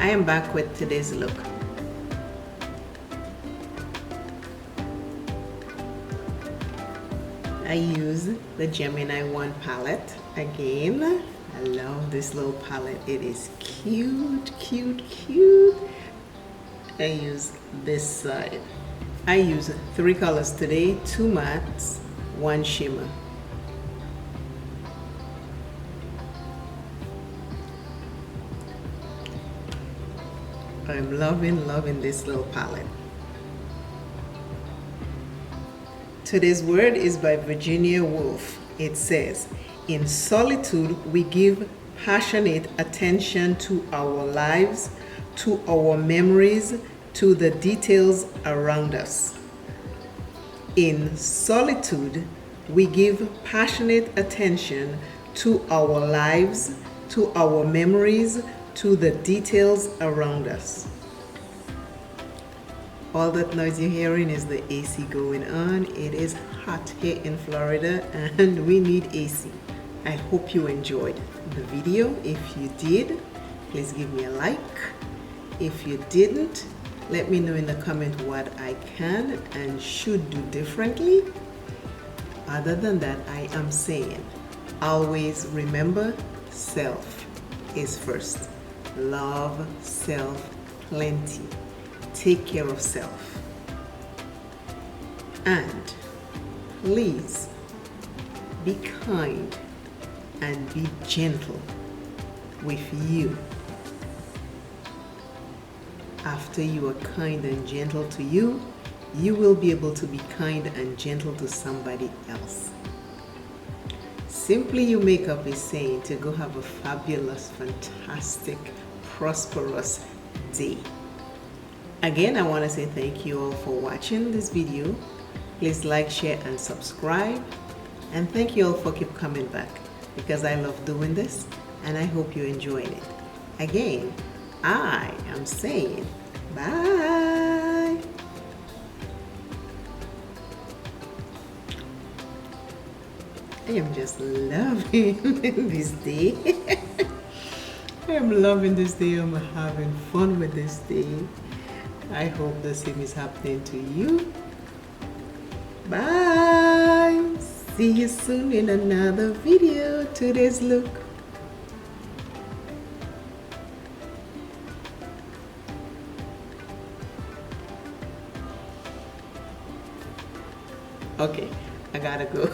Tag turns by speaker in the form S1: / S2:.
S1: I am back with today's look. I use the Gemini 1 palette again. I love this little palette. It is cute, cute, cute. I use this side. I use 3 colors today, 2 mattes, 1 shimmer. I'm loving this little palette. Today's word is by Virginia Woolf. It says, "In solitude, we give passionate attention to our lives, to our memories, to the details around us." In solitude, we give passionate attention to our lives, to our memories, to the details around us. All that noise you're hearing is the AC going on. It is hot here in Florida and we need AC. I hope you enjoyed the video. If you did, please give me a like. If you didn't, let me know in the comment what I can and should do differently. Other than that, I am saying, always remember, self is first. Love self plenty. Take care of self. And please be kind and be gentle with you. After you are kind and gentle to you, you will be able to be kind and gentle to somebody else. Simply You Makeup is saying to go have a fabulous, fantastic, prosperous day. Again, I want to say thank you all for watching this video. Please like, share, and subscribe. And thank you all for keep coming back because I love doing this and I hope you're enjoying it. Again, I am saying bye. I am just loving this day. I am loving this day. I'm having fun with this day. I hope the same is happening to you. Bye. See you soon in another video. Today's look. Okay, I gotta go.